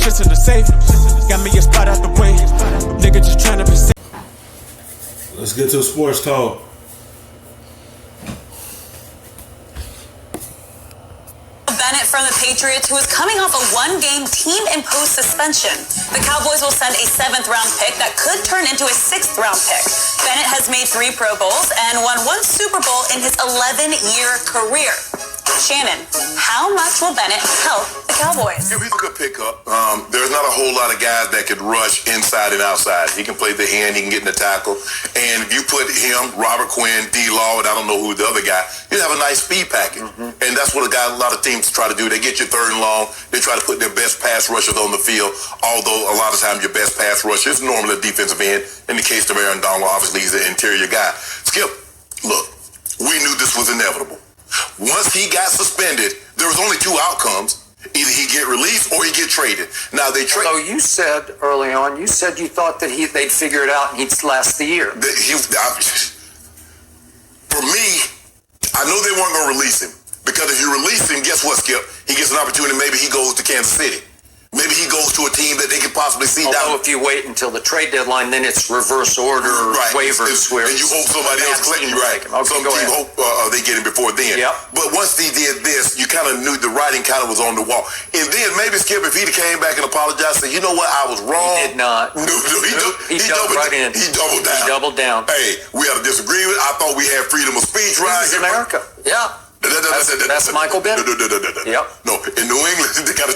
shit's in the safe. Got me a spot out the way. Nigga just tryna be safe. Let's get to the sports talk. Bennett from the Patriots, who is coming off a one-game team-imposed suspension. The Cowboys will send a 7th-round pick that could turn into a 6th-round pick. Bennett has made 3 Pro Bowls and won 1 Super Bowl in his 11-year career. Shannon, how much will Bennett help the Cowboys? Yeah, he's a good pickup. There's not a whole lot of guys that could rush inside and outside. He can play the end, he can get in the tackle. And if you put him, Robert Quinn, D-Law, and I don't know who the other guy, you have a nice speed package. And that's what a lot of teams try to do. They get you 3rd and long. They try to put their best pass rushers on the field, although a lot of times your best pass rusher is normally a defensive end. In the case of Aaron Donald, obviously he's the interior guy. Skip, look, we knew this was inevitable. Once he got suspended, there was only 2 outcomes. Either he get released or he get traded. Now they trade. So you said early on, you thought that they'd figure it out and he'd last the year. For me, I know they weren't going to release him, because if you release him, guess what, Skip? He gets an opportunity. Maybe he goes to Kansas City. Maybe he goes to a team that they could possibly see Although down. if you wait until the trade deadline, then it's reverse order, waivers. And you hope somebody else collects you, right? Okay, Some team hope they get him before then. Yep. But once he did this, you kind of knew the writing kind of was on the wall. And then maybe Skip, if he'd came back and apologized, said, you know what, I was wrong. He did not. He doubled right in. He doubled down. He doubled down. Hey, we had a disagreement. I thought we had freedom of speech, right? This is America. Yeah. That's Michael Bennett. Yep. No, in New England, they got an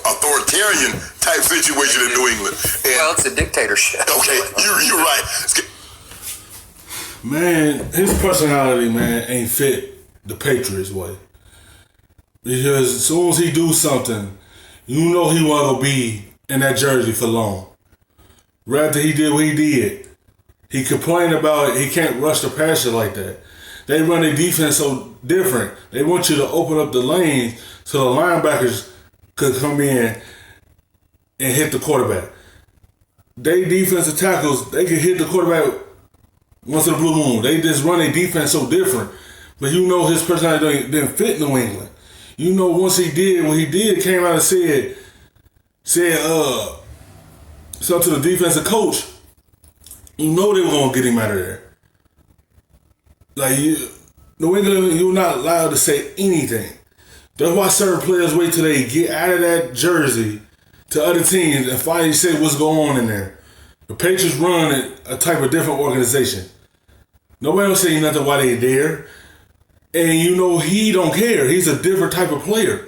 authoritarian type situation in New England. And, well, it's a dictatorship. Okay, you're right. Man, his personality, man, ain't fit the Patriots way. Because as soon as he do something, you know he wasn't going to be in that jersey for long. Right after he did what he did, he complained about he can't rush the passer like that. They run their defense so different. They want you to open up the lanes so the linebackers could come in and hit the quarterback. They defensive tackles, they can hit the quarterback once in a blue moon. They just run their defense so different. But you know his personality didn't fit New England. You know once he did what he did, came out and said something to the defensive coach, you know they were going to get him out of there. Like, New England, you're not allowed to say anything. That's why certain players wait till they get out of that jersey to other teams and finally say what's going on in there. The Patriots run a type of different organization. Nobody will say nothing while they're there. And you know he don't care. He's a different type of player.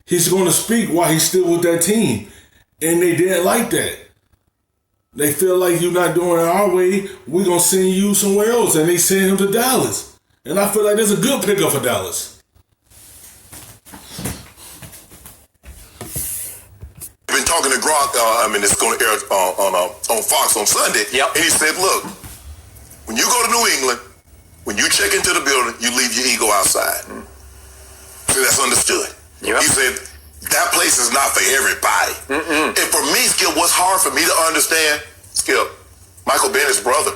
He's going to speak while he's still with that team. And they didn't like that. They feel like you're not doing it our way, we're going to send you somewhere else. And they send him to Dallas. And I feel like that's a good pickup for Dallas. I've been talking to Gronk, it's going to air on Fox on Sunday. Yep. And he said, look, when you go to New England, when you check into the building, you leave your ego outside. So that's understood. Yep. He said, that place is not for everybody. And for me, Skip, what's hard for me to understand, Skip, Michael Bennett's brother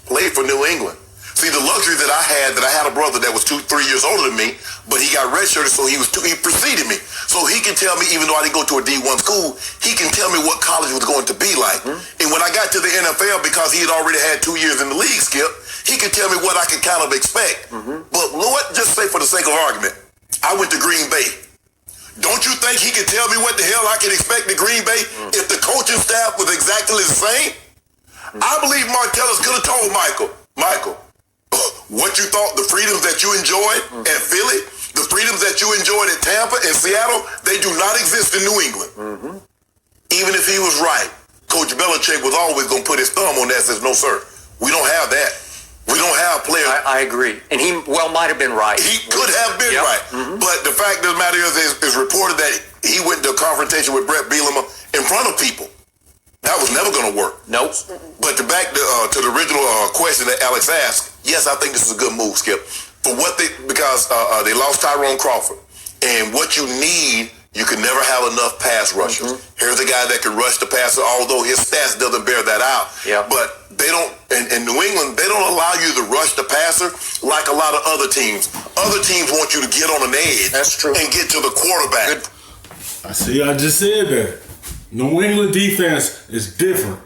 played for New England. See, the luxury that I had a brother that was 2-3 years older than me, but he got redshirted, so he preceded me. So he can tell me, even though I didn't go to a D1 school, he can tell me what college was going to be like. And when I got to the NFL, because he had already had 2 years in the league, Skip, he could tell me what I could kind of expect. But Lord, just say for the sake of argument, I went to Green Bay. Don't you think he could tell me what the hell I could expect in Green Bay if the coaching staff was exactly the same? I believe Martellus could have told Michael, what you thought, the freedoms that you enjoyed at Philly, the freedoms that you enjoyed at Tampa and Seattle, they do not exist in New England. Even if he was right, Coach Belichick was always going to put his thumb on that and says, no, sir, we don't have that. We don't have players. I agree. And he might have been right. He could have been right. But the fact of the matter is reported that he went to a confrontation with Brett Bielema in front of people. That was never going to work. Nope. But to back to the original question that Alex asked, yes, I think this is a good move, Skip. Because they lost Tyrone Crawford. And what you need, you can never have enough pass rushers. Here's a guy that can rush the passer, although his stats doesn't bear that out. But they don't, in New England, they don't allow you to rush the passer like a lot of other teams. Other teams want you to get on an edge. That's true. And get to the quarterback. I just said that. New England defense is different.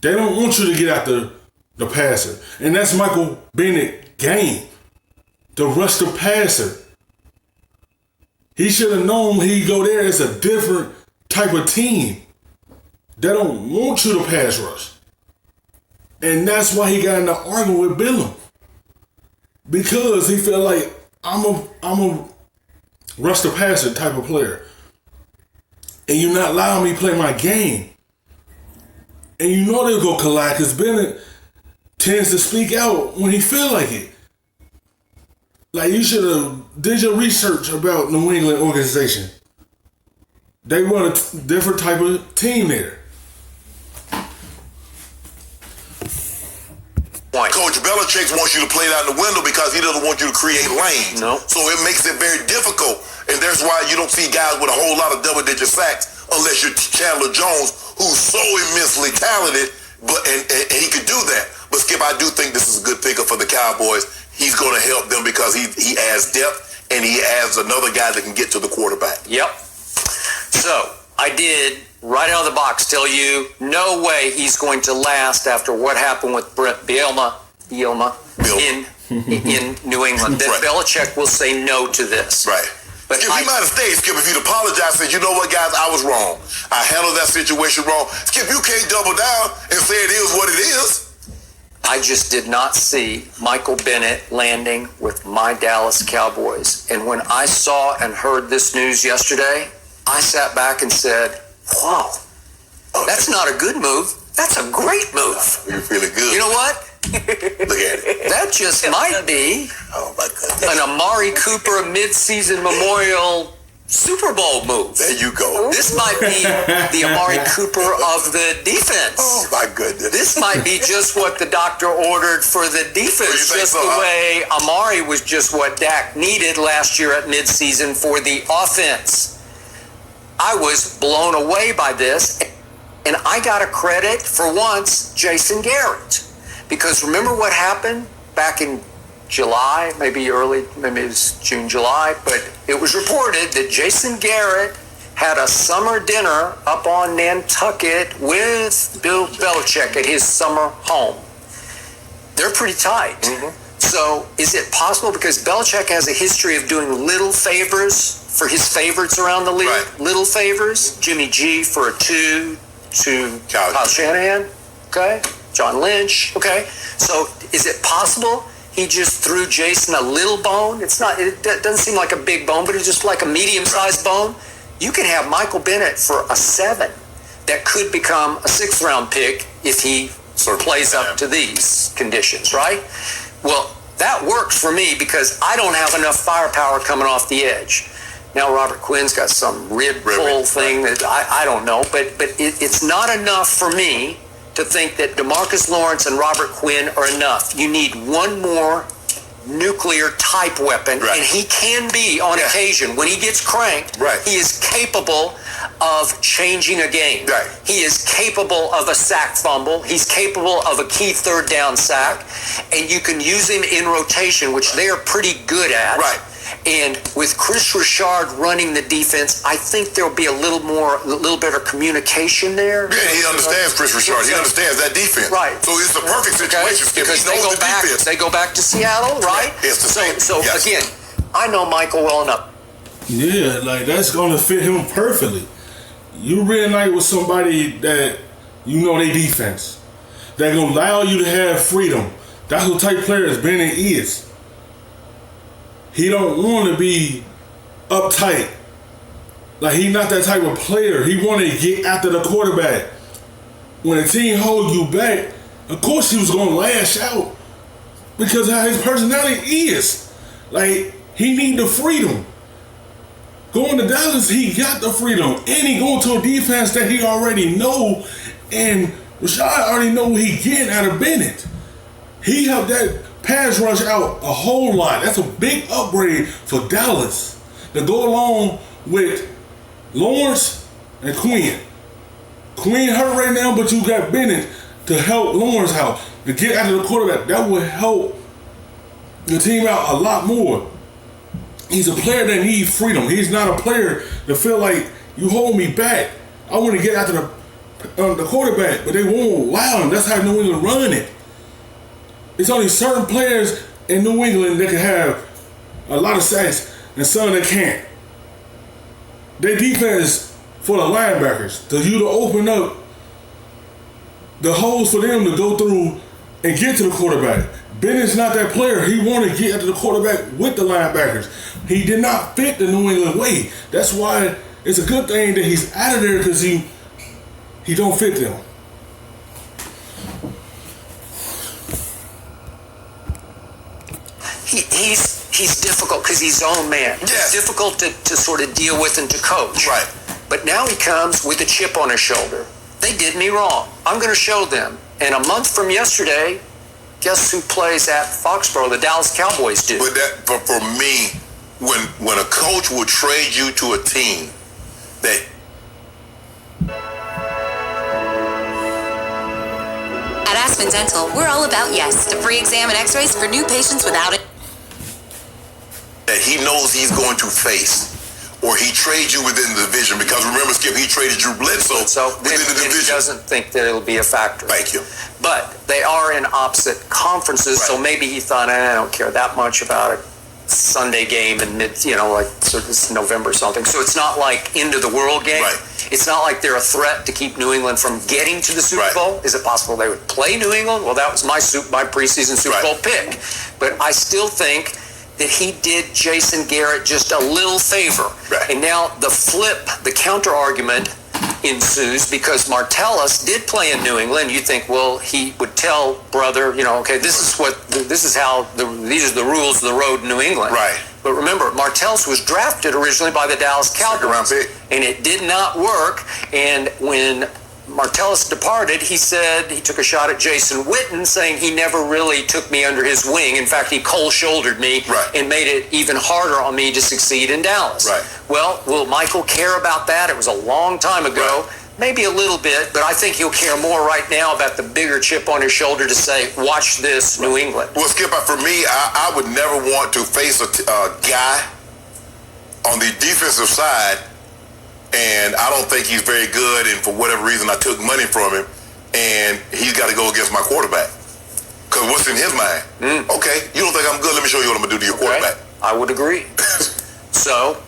They don't want you to get after the passer. And that's Michael Bennett's game. To rush the passer. He should have known he'd go there as a different type of team. They don't want you to pass rush. And that's why he got in the argument with Billum. Because he felt like, I'm a rush the passer type of player. And you're not allowing me to play my game. And you know they'll go collide because Bennett tends to speak out when he feel like it. Like, you should have did your research about New England organization. They run a different type of team there. Coach Belichick wants you to play down the window because he doesn't want you to create lanes. No. So it makes it very difficult. And that's why you don't see guys with a whole lot of double-digit sacks unless you're Chandler Jones, who's so immensely talented, and he could do that. But Skip, I do think this is a good pickup for the Cowboys. He's going to help them because he adds depth and he adds another guy that can get to the quarterback. Yep. So I did right out of the box tell you no way he's going to last after what happened with Brett Bielema in New England. That Right. Belichick will say no to this. Right. But Skip, he might have stayed, Skip, if you'd apologized and said, you know what, guys, I was wrong. I handled that situation wrong. Skip, you can't double down and say it is what it is. I just did not see Michael Bennett landing with my Dallas Cowboys. And when I saw and heard this news yesterday, I sat back and said, wow, that's not a good move. That's a great move. You're feeling good. You know what? Look at it. That just might be Oh, my goodness. an Amari Cooper mid-season memorial Super Bowl move. There you go. This might be the Amari Cooper of the defense. Oh, my goodness. This might be just what the doctor ordered for the defense, think just so, the huh? way Amari was just what Dak needed last year at midseason for the offense. I was blown away by this, and I got to credit, for once, Jason Garrett. Because remember what happened back in July, maybe it was June, July, but it was reported that Jason Garrett had a summer dinner up on Nantucket with Bill Belichick at his summer home. They're pretty tight. Mm-hmm. So is it possible, because Belichick has a history of doing little favors for his favorites around the league, Right. little favors, Jimmy G for a 2 to Kyle Shanahan, okay? John Lynch, okay? So is it possible he just threw Jason a little bone? It doesn't seem like a big bone, but it's just like a medium-sized bone. You can have Michael Bennett for a 7 that could become a 6th round pick if he plays up to these conditions, right? Well, that works for me because I don't have enough firepower coming off the edge. Now Robert Quinn's got some rib pull thing that I don't know, but it's not enough for me to think that DeMarcus Lawrence and Robert Quinn are enough. You need one more nuclear type weapon, and he can be on occasion. When he gets cranked, he is capable of changing a game. Right. He is capable of a sack fumble. He's capable of a key third down sack, and you can use him in rotation, which they are pretty good at. Right. And with Chris Richard running the defense, I think there'll be a little better communication there. Yeah, he understands Chris Richard. He understands that defense. Right. So it's a perfect situation. Because he knows the defense. they go back to Seattle, right? It's the same. So Yes. again, I know Michael well enough. Yeah, like that's gonna fit him perfectly. You reunite with somebody that you know their defense. That gonna allow you to have freedom. That's what type of player Bennett is. He don't want to be uptight. Like, he's not that type of player. He want to get after the quarterback. When a team hold you back, of course he was going to lash out because how his personality is. Like, he need the freedom. Going to Dallas, he got the freedom. And he going to a defense that he already know. And Rashad already know what he getting out of Bennett. He helped that pass rush out a whole lot. That's a big upgrade for Dallas to go along with Lawrence and Quinn. Quinn hurt right now, but you got Bennett to help Lawrence out, to get after the quarterback. That would help the team out a lot more. He's a player that needs freedom. He's not a player that feel like You hold me back. I want to get after the quarterback, but they won't allow him. That's how New England run it. It's only certain players in New England that can have a lot of sacks and some that can't. Their defense for the linebackers, to you to open up the holes for them to go through and get to the quarterback. Bennett's not that player. He wanted to get after the quarterback with the linebackers. He did not fit the New England way. That's why it's a good thing that he's out of there, because he don't fit them. He's difficult because he's his own man. Yes. He's difficult to sort of deal with and to coach. Right. But now he comes with a chip on his shoulder. They did me wrong. I'm going to show them. And a month from yesterday, guess who plays at Foxborough? The Dallas Cowboys do. But for me, when a coach will trade you to a team that At Aspen Dental, we're all about yes to free exam and x-rays for new patients without it. that he knows he's going to face, or he trades you within the division, because remember, Skip, he traded Drew Bledsoe within the He division. doesn't think that it'll be a factor. Thank you. But they are in opposite conferences, so maybe he thought, I don't care that much about a Sunday game in so it's November or something. So it's not like end of the world game. Right. It's not like they're a threat to keep New England from getting to the Super Bowl. Is it possible they would play New England? Well, that was my preseason Super Bowl pick. But I still think that he did Jason Garrett just a little favor. Right. And now the counter argument ensues, because Martellus did play in New England. You think, well, he would tell brother, okay, these are the rules of the road in New England. Right. But remember, Martellus was drafted originally by the Dallas Cowboys, and it did not work. And when Martellus departed, he said he took a shot at Jason Witten, saying he never really took me under his wing. In fact, he cold-shouldered me and made it even harder on me to succeed in Dallas. Right. Well, will Michael care about that? It was a long time ago. Right. Maybe a little bit, but I think he'll care more right now about the bigger chip on his shoulder to say, watch this, New England. Well, Skip, for me, I would never want to face a guy on the defensive side, and I don't think he's very good, and for whatever reason I took money from him, and he's got to go against my quarterback. Because what's in his mind? Okay, you don't think I'm good? Let me show you what I'm going to do to your quarterback. I would agree. So,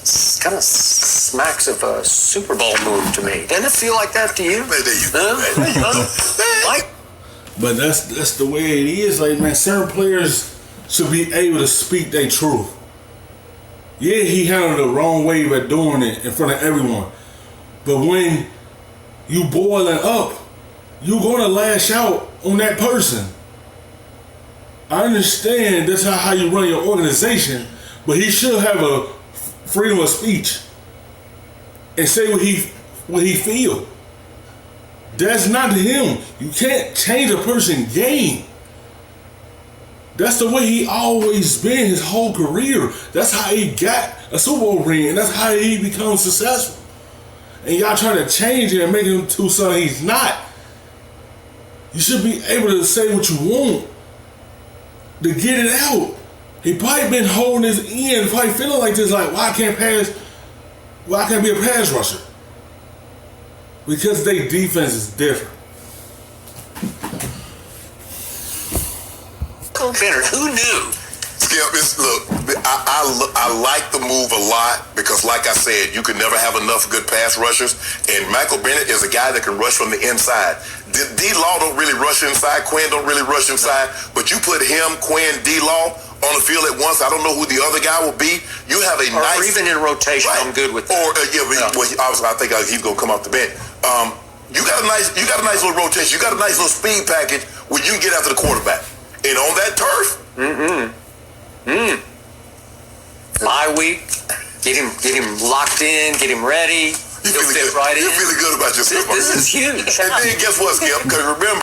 it's kind of smacks of a Super Bowl move to me. Doesn't it feel like that to you? But that's the way it is. Like, man, certain players should be able to speak their truth. Yeah, he handled the wrong way by doing it in front of everyone. But when you boiling up, you're going to lash out on that person. I understand that's how you run your organization, but he should have a freedom of speech and say what he feel. That's not him. You can't change a person's game. That's the way he always been his whole career. That's how he got a Super Bowl ring, and that's how he becomes successful. And y'all trying to change it and make him to something he's not. You should be able to say what you want to get it out. He probably been holding his end, probably feeling like this, like, why I can't be a pass rusher? Because their defense is different. Bennett, who knew? Skip, I like the move a lot, because like I said, you can never have enough good pass rushers, and Michael Bennett is a guy that can rush from the inside. D-Law don't really rush inside, Quinn don't really rush inside, but you put him, Quinn, D-Law on the field at once, I don't know who the other guy will be. You have a nice... Or even in rotation, I'm good with that. Well, obviously, I think he's going to come off the bench. You got a nice little rotation. You got a nice little speed package where you can get after the quarterback. And on that turf, bye week, get him locked in, get him ready. He'll fit right in. You're feeling good about yourself. This is huge. And then guess what, Skip? Because remember,